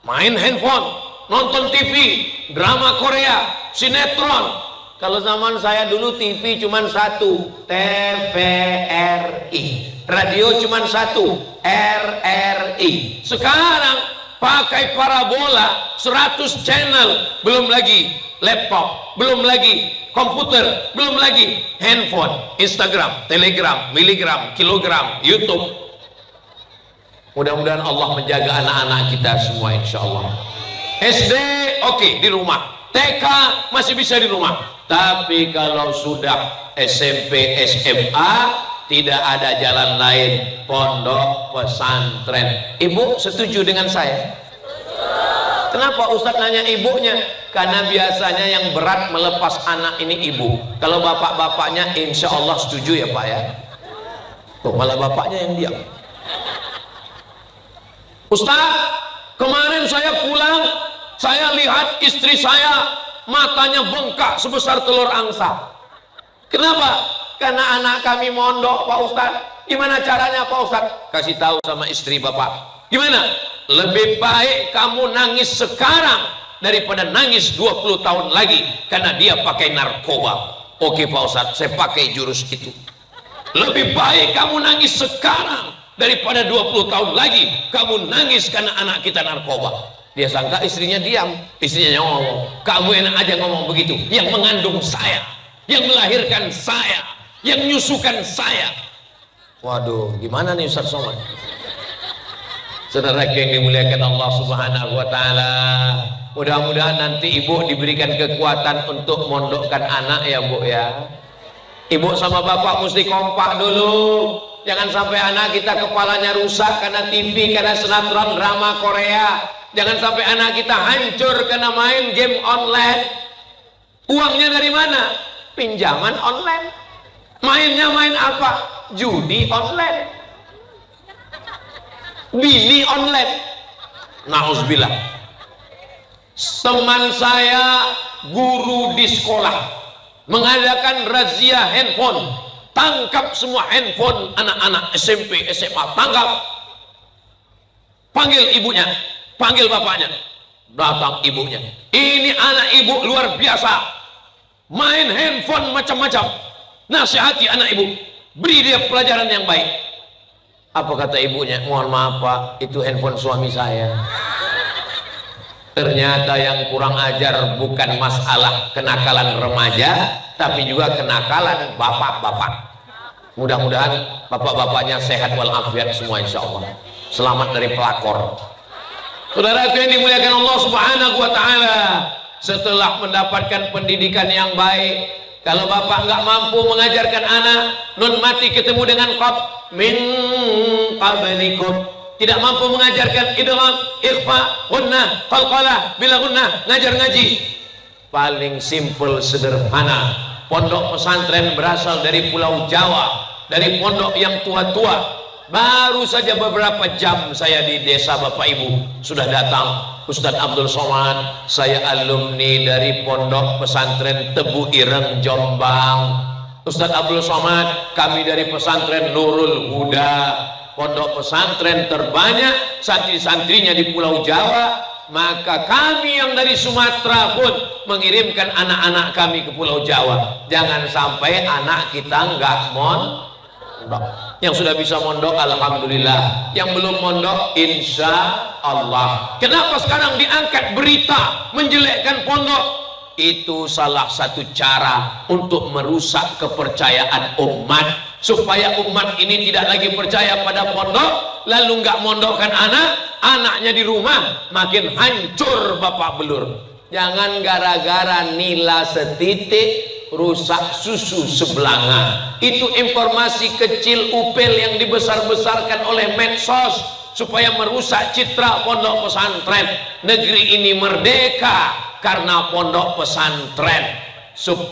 [SPEAKER 1] main handphone, nonton TV, drama Korea, sinetron. Kalau zaman saya dulu TV cuma satu, TVRI. Radio cuma satu, RRI. Sekarang pakai parabola 100 channel, belum lagi laptop, belum lagi komputer, belum lagi handphone, Instagram, Telegram, miligram, kilogram, YouTube. Mudah-mudahan Allah menjaga anak-anak kita semua insya Allah. SD oke, di rumah, TK masih bisa di rumah. Tapi kalau sudah SMP, SMA tidak ada jalan lain, pondok pesantren. Ibu setuju dengan saya? Kenapa Ustadz nanya ibunya? Karena biasanya yang berat melepas anak ini ibu. Kalau bapak-bapaknya insya Allah setuju ya Pak ya. Kok malah bapaknya yang diam? Ustadz, kemarin saya pulang, saya lihat istri saya matanya bengkak sebesar telur angsa. Kenapa? Karena anak kami mondok Pak Ustadz. Gimana caranya Pak Ustadz? Kasih tahu sama istri bapak. Gimana? Lebih baik kamu nangis sekarang daripada nangis 20 tahun lagi karena dia pakai narkoba. Oke Pak Ustadz, saya pakai jurus itu. Lebih baik kamu nangis sekarang daripada 20 tahun lagi kamu nangis karena anak kita narkoba. Dia sangka istrinya diam, istrinya ngomong, kamu enak aja ngomong begitu, yang mengandung saya, yang melahirkan saya, yang menyusukan saya. Waduh, gimana nih Ustaz Somad? Saudara yang dimuliakan Allah Subhanahu wa Ta'ala, mudah-mudahan nanti ibu diberikan kekuatan untuk mondokkan anak ya Bu ya. Ibu sama bapak mesti kompak dulu, jangan sampai anak kita kepalanya rusak karena TV, karena sinetron, drama Korea. Jangan sampai anak kita hancur karena main game online. Uangnya dari mana? Pinjaman online. Mainnya main apa? Judi online, bini online. Nauzubillah. Teman saya guru di sekolah mengadakan razia handphone, tangkap semua handphone anak-anak SMP, SMA, tangkap. Panggil ibunya, panggil bapaknya. Datang ibunya. Ini anak ibu luar biasa, main handphone macam-macam. Nasihati anak ibu, beri dia pelajaran yang baik. Apa kata ibunya? Mohon maaf Pak, itu handphone suami saya. Ternyata yang kurang ajar bukan masalah kenakalan remaja, tapi juga kenakalan bapak-bapak. Mudah-mudahan bapak-bapaknya sehat walafiat semua insya Allah. Selamat dari pelakor. Saudara yang dimuliakan Allah Subhanahu wa Ta'ala, setelah mendapatkan pendidikan yang baik, kalau bapak nggak mampu mengajarkan anak, nun mati ketemu dengan qaf min qablikum, tidak mampu mengajarkan idgham, ikhfa, gunnah, qalqalah, bila gunnah, ngajar ngaji. Paling simple sederhana, pondok pesantren berasal dari Pulau Jawa, dari pondok yang tua-tua. Baru saja beberapa jam saya di desa Bapak Ibu sudah datang Ustadz Abdul Somad, saya alumni dari pondok pesantren Tebu Ireng Jombang. Ustadz Abdul Somad, kami dari pesantren Nurul Huda, pondok pesantren terbanyak santri-santrinya di Pulau Jawa. maka kami yang dari Sumatera pun mengirimkan anak-anak kami ke Pulau Jawa. Jangan sampai anak kita nggak mondok. Yang sudah bisa mondok alhamdulillah, yang belum mondok insya Allah. Kenapa sekarang diangkat berita menjelekkan pondok? Itu salah satu cara untuk merusak kepercayaan umat, supaya umat ini tidak lagi percaya pada pondok, lalu nggak mondokkan anaknya di rumah, makin hancur bapak belur. Jangan gara-gara nila setitik rusak susu sebelanga. Itu informasi kecil upel yang dibesar-besarkan oleh medsos supaya merusak citra pondok pesantren. Negeri ini merdeka karena pondok pesantren. 10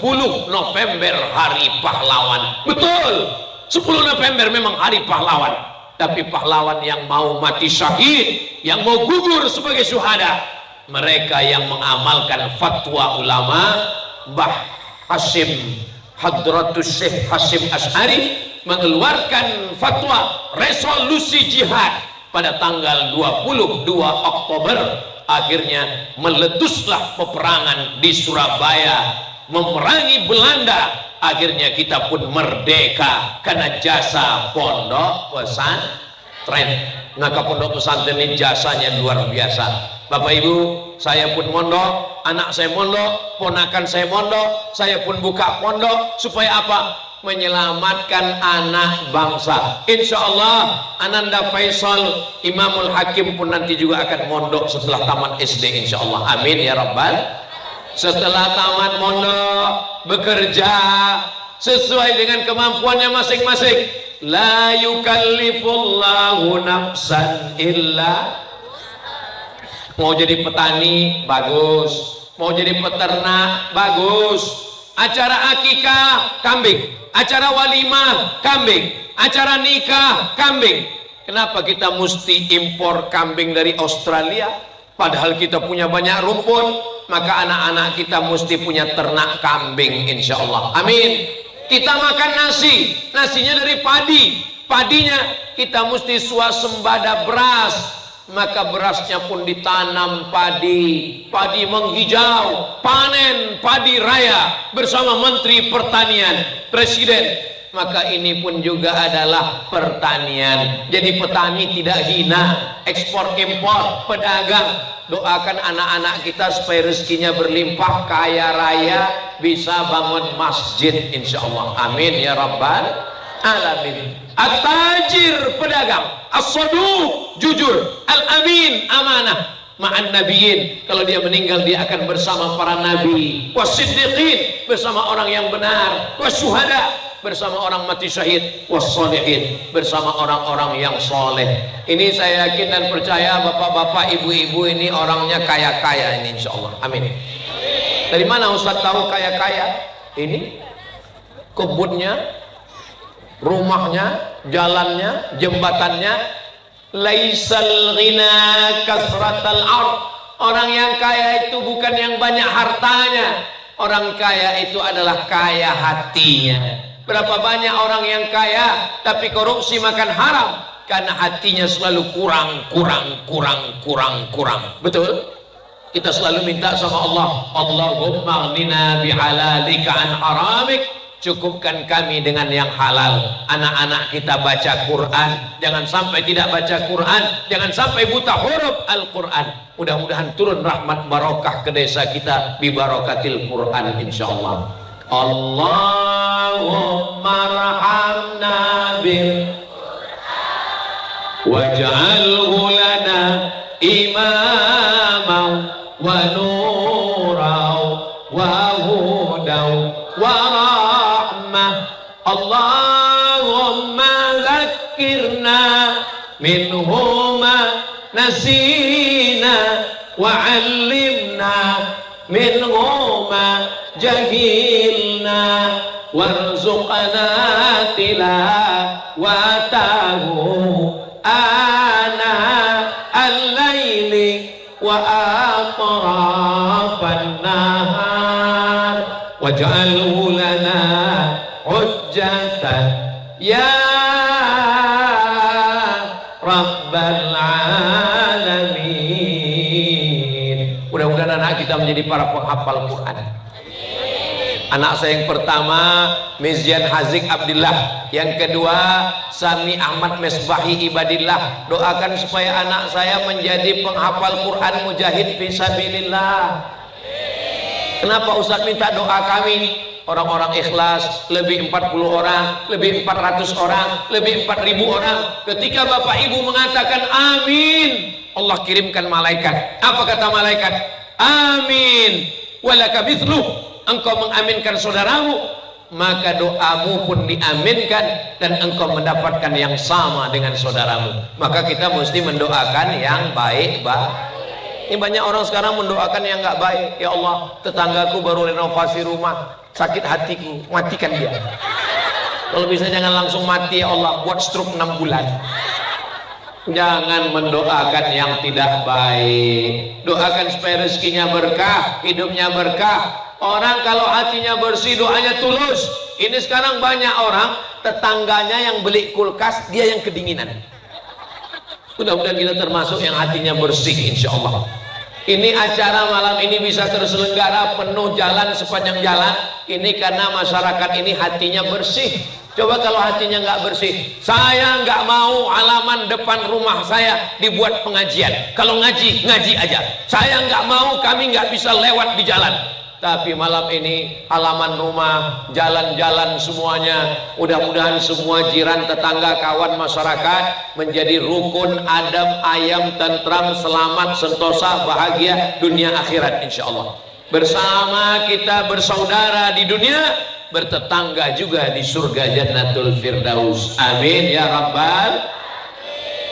[SPEAKER 1] November hari pahlawan. Betul, 10 November memang hari pahlawan, tapi pahlawan yang mau mati syahid, yang mau gugur sebagai syuhada, mereka yang mengamalkan fatwa ulama. Mbah Hasyim Hadratus Syekh Hasyim Asy'ari mengeluarkan fatwa resolusi jihad pada tanggal 22 Oktober. Akhirnya meletuslah peperangan di Surabaya, memerangi Belanda. Akhirnya kita pun merdeka karena jasa pondok pesantren. Maka pondok pesantren ini jasanya luar biasa. Bapak Ibu, saya pun mondok, anak saya mondok, ponakan saya mondok, saya pun buka pondok. Supaya apa? Menyelamatkan anak bangsa. Insya Allah Ananda Faisal Imamul Hakim pun nanti juga akan mondok setelah tamat SD, insya Allah. Amin ya Rabbal. Setelah tamat mondok, bekerja sesuai dengan kemampuannya masing-masing. La yukallifullahu nafsan illa. Mau jadi petani bagus, mau jadi peternak bagus, acara akikah kambing, acara walimah kambing, acara nikah kambing. Kenapa kita mesti impor kambing dari Australia padahal kita punya banyak rumput? Maka anak-anak kita mesti punya ternak kambing, insya Allah. Amin. Kita makan nasi, nasinya dari padi, padinya kita mesti swasembada beras. Maka berasnya pun ditanam padi, padi menghijau, panen padi raya bersama Menteri Pertanian, Presiden. Maka ini pun juga adalah pertanian. Jadi petani tidak hina, ekspor impor, pedagang. Doakan anak-anak kita supaya rezekinya berlimpah, kaya raya, bisa bangun masjid insya Allah. Amin ya Rabbal alamin. At-tajir pedagang, as-saduq jujur, al-amin amanah, ma'an nabiyyin, kalau dia meninggal dia akan bersama para nabi, was-siddiqin bersama orang yang benar, was-syuhada bersama orang mati syahid, was-sholihin bersama orang-orang yang soleh. Ini saya yakin dan percaya bapak-bapak, ibu-ibu ini orangnya kaya-kaya ini insya Allah. Amin. Dari mana Ustaz tahu kaya-kaya? Ini kebunnya, rumahnya, jalannya, jembatannya. Laisal ghina kasratal ard. Orang yang kaya itu bukan yang banyak hartanya. Orang kaya itu adalah kaya hatinya. Berapa banyak orang yang kaya tapi korupsi, makan haram, karena hatinya selalu kurang. Betul? Kita selalu minta sama Allah, Allahumma aghnina bihalalika an haramik. Cukupkan kami dengan yang halal. Anak-anak kita baca Quran, jangan sampai tidak baca Quran, jangan sampai buta huruf Al-Quran. Mudah-mudahan turun rahmat barokah ke desa kita bi barakatil Quran insyaallah. Allahumma arhamna bil Quran waj'alhu lana imaman wa nuran wa hudan wa Allahumma zakkirna minhuma nasina wa 'allimna minhuma jahilna warzuqna tilawatahu ana al-laili wa atrafan nahar waj'alhu lana hujjatan ya rabbal alamin. menjadi para penghafal Quran. Anak saya yang pertama Mizyan Hazik Abdillah, yang kedua Sami Ahmad Mesbahi Ibadillah. Doakan supaya anak saya menjadi penghafal Quran mujahid fisabilillah. Kenapa Ustaz minta doa kami? Orang-orang ikhlas lebih 40 orang, lebih 400 orang, lebih 4000 orang. Ketika Bapak Ibu mengatakan amin, Allah kirimkan malaikat. Apa kata malaikat? Amin walaka mithluh. Engkau mengaminkan saudaramu, maka doamu pun diaminkan dan engkau mendapatkan yang sama dengan saudaramu. Maka kita mesti mendoakan yang baik-baik. Ini banyak orang sekarang mendoakan yang nggak baik. Ya Allah, tetanggaku baru renovasi rumah, sakit hatiku, matikan dia. Kalau bisa jangan langsung mati ya Allah, buat stroke 6 bulan. Jangan mendoakan yang tidak baik. Doakan supaya rezekinya berkah, hidupnya berkah. Orang kalau hatinya bersih, doanya tulus. Ini sekarang banyak orang, tetangganya yang beli kulkas, dia yang kedinginan. Mudah-mudahan kita termasuk yang hatinya bersih, insya Allah. Ini acara malam ini bisa terselenggara penuh jalan sepanjang jalan. Ini karena masyarakat ini hatinya bersih. Coba kalau hatinya nggak bersih, saya nggak mau halaman depan rumah saya dibuat pengajian. Kalau ngaji, ngaji aja. Saya nggak mau, kami nggak bisa lewat di jalan. Tapi malam ini halaman rumah, jalan-jalan semuanya, mudah-mudahan semua jiran, tetangga, kawan, masyarakat menjadi rukun, adem, ayam, tentram, selamat, sentosa, bahagia dunia akhirat insya Allah. Bersama kita bersaudara di dunia, bertetangga juga di surga Jannatul Firdaus. Amin ya Rabbal.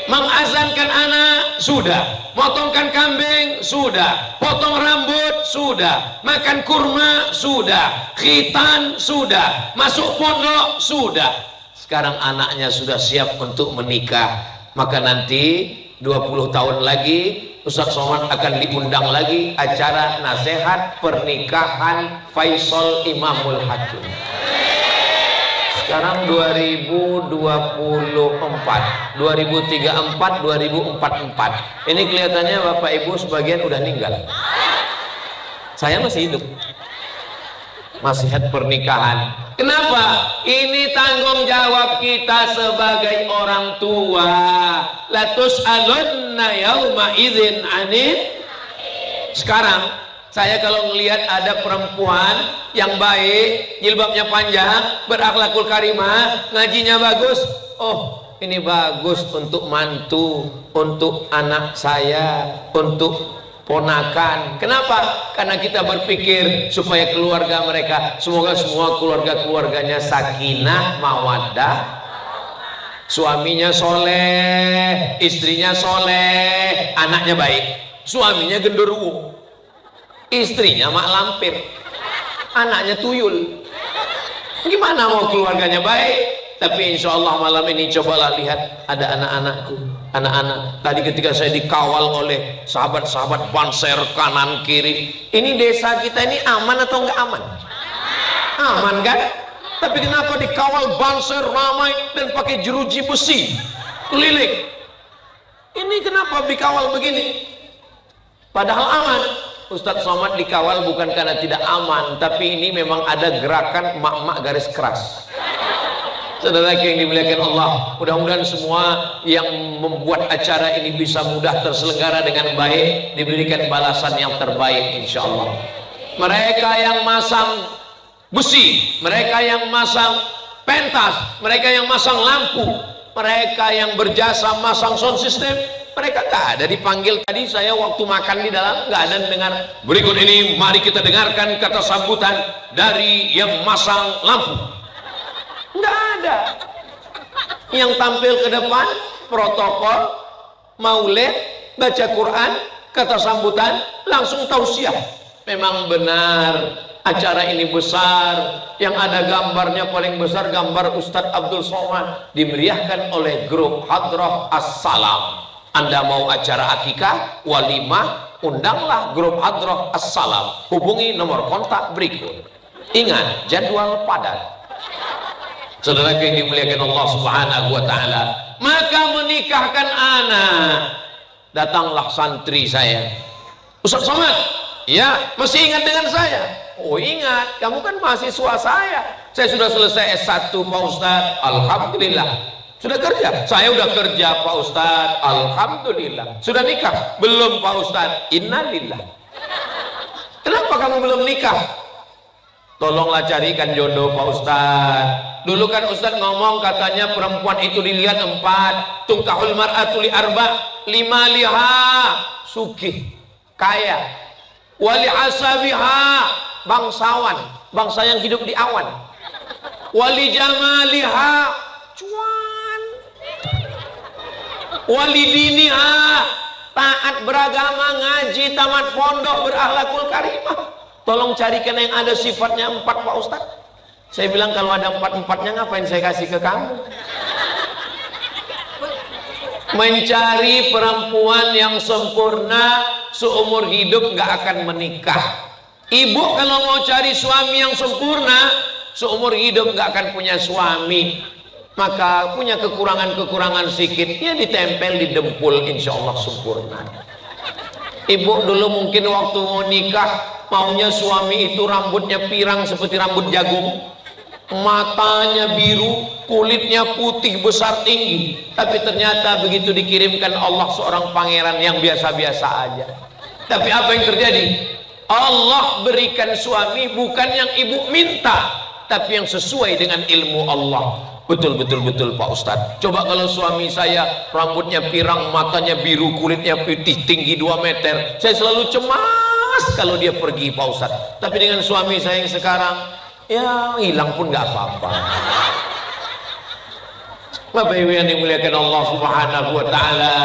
[SPEAKER 1] Mengazankan anak sudah, motongkan kambing sudah, potong rambut sudah, makan kurma sudah, khitan sudah, masuk pondok sudah. Sekarang anaknya sudah siap untuk menikah. Maka nanti 20 tahun lagi Ustaz Somad akan diundang lagi acara nasihat pernikahan Faisal Imamul Hakim. Sekarang 2024, 2034, 2044. Ini kelihatannya Bapak Ibu sebagian udah meninggal. Saya masih hidup. Nasihat pernikahan. Kenapa? Ini tanggung jawab kita sebagai orang tua. La tus'alunna yauma idzin 'anil. Sekarang saya kalau melihat ada perempuan yang baik, jilbabnya panjang, berakhlakul karimah, ngajinya bagus, oh ini bagus untuk mantu, untuk anak saya, untuk ponakan. Kenapa? Karena kita berpikir supaya keluarga mereka, semoga semua keluarga-keluarganya sakinah, mawaddah, suaminya soleh, istrinya soleh, anaknya baik, suaminya genderuwo, istrinya mak lampir, anaknya tuyul. Gimana mau keluarganya baik? Tapi insya Allah malam ini cobalah lihat, ada anak-anakku, anak-anak tadi ketika saya dikawal oleh sahabat-sahabat banser kanan kiri. Ini desa kita ini aman atau enggak aman? Aman kan? Tapi kenapa dikawal banser ramai dan pakai jeruji besi keliling? Ini kenapa dikawal begini? Padahal aman. Ustadz Somad dikawal bukan karena tidak aman, tapi ini memang ada gerakan emak-emak garis keras. Saudara yang dimuliakan Allah, mudah-mudahan semua yang membuat acara ini bisa mudah terselenggara dengan baik, diberikan balasan yang terbaik insya Allah. Mereka yang masang besi, mereka yang masang pentas, mereka yang masang lampu, mereka yang berjasa masang sound system, mereka tak ada dipanggil. Tadi saya waktu makan di dalam nggak ada dengar. Berikut ini mari kita dengarkan kata sambutan dari yang masang lampu. Nggak ada. Yang tampil ke depan protokol, maulid, baca Quran, kata sambutan, langsung tausiah. Memang benar acara ini besar, yang ada gambarnya paling besar gambar Ustadz Abdul Somad, dimeriahkan oleh grup Hadrah As-Salam. Anda mau acara akikah, walimah, undanglah grup Hadrah As-Salam. Hubungi nomor kontak berikut. Ingat, jadwal padat. Saudara yang dimuliakan Allah Subhanahu wa ta'ala, maka menikahkan anak. Datanglah santri saya, Ustaz Somad, Ya, masih ingat dengan saya? Oh ingat, kamu kan mahasiswa saya. Saya sudah selesai S1 Pak Ustadz, alhamdulillah. Sudah kerja? Saya udah kerja Pak Ustadz, alhamdulillah. Sudah nikah? Belum Pak Ustadz, innalillah. Kenapa kamu belum nikah? Tolonglah carikan jodoh Pak Ustadz. Dulu kan Ustadz ngomong katanya perempuan itu dilihat 4, tungkahul mar'atu li arba, 5 liha, sugih, kaya, wali asabiha, bangsawan, bangsa yang hidup di awan, wali jamaliha, cuan, wali diniha, taat beragama, ngaji, tamat pondok, berakhlakul karimah. Tolong carikan yang ada sifatnya 4 Pak Ustadz. Saya bilang kalau ada 4-4-nya ngapain saya kasih ke kamu? Mencari perempuan yang sempurna seumur hidup nggak akan menikah. Ibu kalau mau cari suami yang sempurna seumur hidup nggak akan punya suami. Maka punya kekurangan-kekurangan sedikit, ya ditempel di dempul, insya Allah sempurna. Ibu dulu mungkin waktu mau nikah maunya suami itu rambutnya pirang seperti rambut jagung, matanya biru, kulitnya putih besar tinggi. Tapi ternyata begitu dikirimkan Allah seorang pangeran yang biasa-biasa aja. Tapi apa yang terjadi? Allah berikan suami bukan yang ibu minta, tapi yang sesuai dengan ilmu Allah. Betul Pak Ustadz. Coba kalau suami saya rambutnya pirang, matanya biru, kulitnya putih, tinggi 2 meter, saya selalu cemas kalau dia pergi Pak Ustadz. Tapi dengan suami saya yang sekarang, ya hilang pun nggak apa-apa. Bapak Ibu yang dimuliakan Allah Subhanahu wa Ta'ala.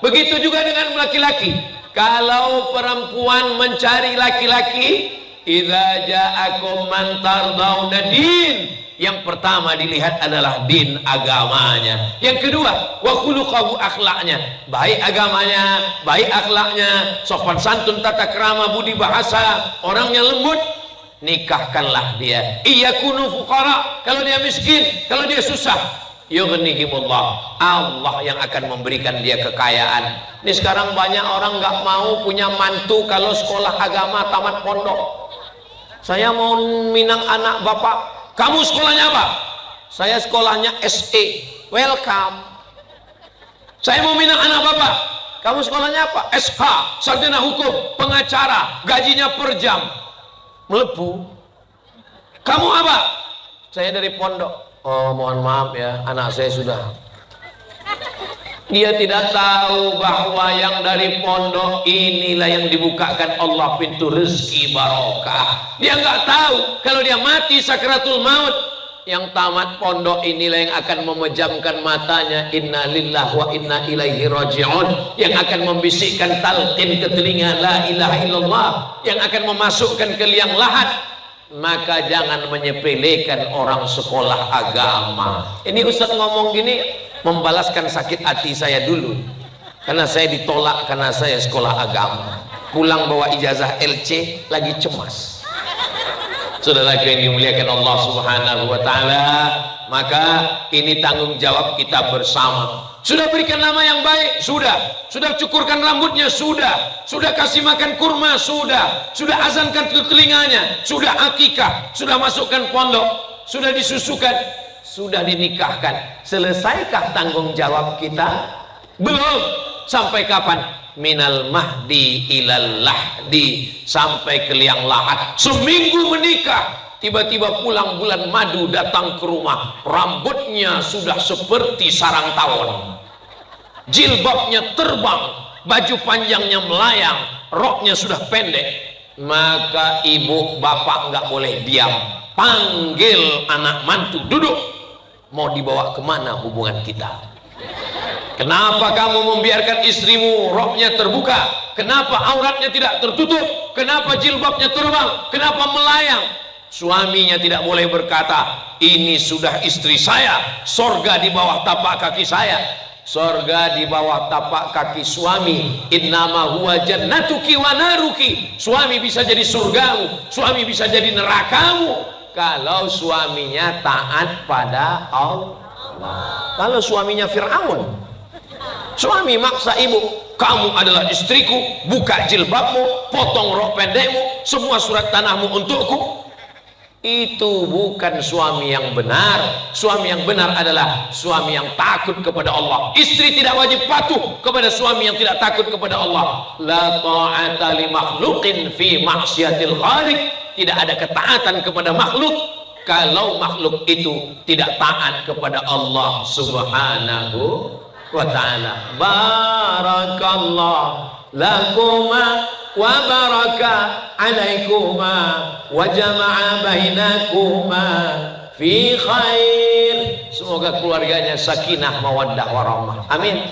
[SPEAKER 1] Begitu juga dengan laki-laki. Kalau perempuan mencari laki-laki, idza ja'akum man tardawna din, yang pertama dilihat adalah din, agamanya. Yang kedua, wa khuluquhu, akhlaknya. Baik agamanya, baik akhlaknya, sopan santun, tata krama, budi bahasa, orangnya lembut, nikahkanlah dia. Iyakunu fuqara, kalau dia miskin, kalau dia susah, yughnihimullah, Allah yang akan memberikan dia kekayaan. Ini sekarang banyak orang nggak mau punya mantu kalau sekolah agama tamat pondok. Saya mau minang anak bapak. Kamu sekolahnya apa? Saya sekolahnya SE. Welcome. Saya mau minang anak bapak. Kamu sekolahnya apa? SH, sarjana hukum, pengacara, gajinya per jam. Melebu. Kamu apa? Saya dari pondok. Oh, mohon maaf ya, anak saya sudah. Dia tidak tahu bahwa yang dari pondok inilah yang dibukakan Allah pintu rezeki barokah. Dia nggak tahu kalau dia mati sakratul maut, yang tamat pondok inilah yang akan memejamkan matanya, inna lillahi wa inna ilaihi raji'un, yang akan membisikkan talqin ke telinga la ilaha illallah, yang akan memasukkan ke liang lahat. Maka jangan menyepelekan orang sekolah agama. Ini Ustaz ngomong gini membalaskan sakit hati saya dulu, karena saya ditolak karena saya sekolah agama. Pulang bawa ijazah LC, lagi cemas. Saudara yang dimuliakan Allah Subhanahu wa Ta'ala, maka ini tanggung jawab kita bersama. Sudah berikan nama yang baik, sudah cukurkan rambutnya, sudah kasih makan kurma, sudah azankan ke telinganya, sudah akikah, sudah masukkan pondok, sudah disusukan, sudah dinikahkan. Selesaikah tanggung jawab kita? Belum. Sampai kapan? Minal mahdi ilal lahdi, sampai ke liang lahat. Seminggu menikah, tiba-tiba pulang bulan madu datang ke rumah, rambutnya sudah seperti sarang tawon, jilbabnya terbang, baju panjangnya melayang, roknya sudah pendek. Maka ibu bapak nggak boleh diam, panggil anak mantu, duduk. Mau dibawa kemana hubungan kita? Kenapa kamu membiarkan istrimu roknya terbuka? Kenapa auratnya tidak tertutup? Kenapa jilbabnya terbang? Kenapa melayang? Suaminya tidak boleh berkata, ini sudah istri saya, sorga di bawah tapak kaki saya. Sorga di bawah tapak kaki suami. Innama huwa jannatuki wa naruki. Suami bisa jadi surgamu, suami bisa jadi nerakamu kalau suaminya taat pada Allah. Kalau suaminya Fir'aun, suami maksa ibu, kamu adalah istriku, buka jilbabmu, potong rok pendekmu, semua surat tanahmu untukku. Itu bukan suami yang benar. Suami yang benar adalah suami yang takut kepada Allah. Istri tidak wajib patuh kepada suami yang tidak takut kepada Allah. La ta'ata li makhluqin fi ma'syatil khaliq. Tidak ada ketaatan kepada makhluk kalau makhluk itu tidak taat kepada Allah Subhanahu wa ta'ala. Barakallah lakuma wa baraka alaikuma wa jama'a bainakuma fi khair. Semoga keluarganya sakinah mawaddah warahmah. Amin.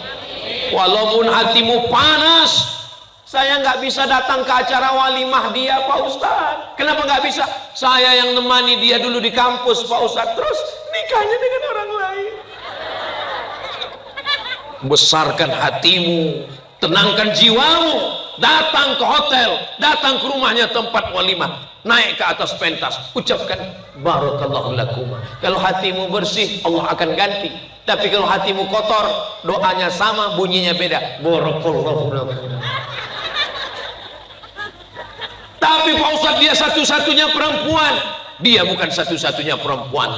[SPEAKER 1] Walaupun hatimu panas, saya nggak bisa datang ke acara walimah dia Pak Ustadz. Kenapa nggak bisa? Saya yang nemani dia dulu di kampus Pak Ustadz, terus nikahnya dengan orang lain. Besarkan hatimu, tenangkan jiwamu, datang ke hotel, datang ke rumahnya tempat walimah, naik ke atas pentas, ucapkan barakallahu lakum. Kalau hatimu bersih, Allah akan ganti. Tapi kalau hatimu kotor, doanya sama, bunyinya beda, barakallahu lakum. Tapi Pak Ustadz, dia satu-satunya perempuan. Dia bukan satu-satunya perempuan.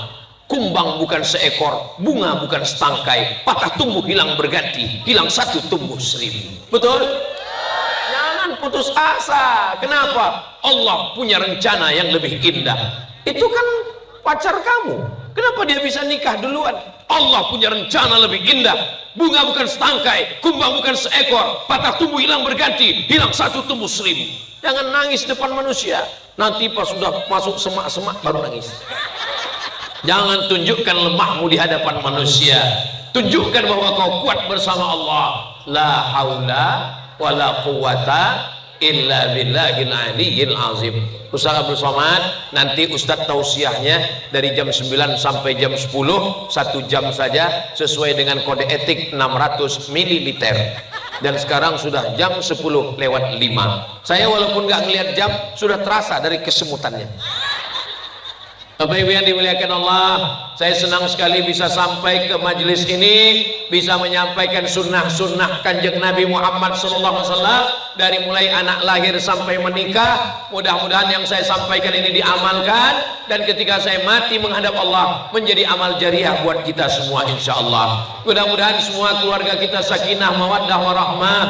[SPEAKER 1] Kumbang bukan seekor, bunga bukan setangkai, patah tumbuh hilang berganti, hilang satu tumbuh seribu. Betul? Jangan putus asa. Kenapa? Allah punya rencana yang lebih indah. Itu kan pacar kamu. Kenapa dia bisa nikah duluan? Allah punya rencana lebih indah. Bunga bukan setangkai, kumbang bukan seekor, patah tumbuh hilang berganti, hilang satu tumbuh seribu. Jangan nangis depan manusia. Nanti pas sudah masuk semak-semak baru nangis. Jangan tunjukkan lemahmu di hadapan manusia. Tunjukkan bahwa kau kuat bersama Allah. La haula wa la quwata illa billahil aliyyil azim. Ustaz Abdul Somad, nanti Ustaz tausiahnya dari jam 9 sampai jam 10, 1 jam saja, sesuai dengan kode etik 600 ml. Dan sekarang sudah jam 10:05. Saya walaupun nggak ngelihat jam, sudah terasa dari kesemutannya. Bapak Ibu yang dimuliakan Allah, saya senang sekali bisa sampai ke majelis ini, bisa menyampaikan sunnah-sunnah Kanjeng Nabi Muhammad SAW dari mulai anak lahir sampai menikah. Mudah-mudahan yang saya sampaikan ini diamalkan, dan ketika saya mati menghadap Allah menjadi amal jariah buat kita semua insya Allah. Mudah-mudahan semua keluarga kita sakinah mawaddah warahmah.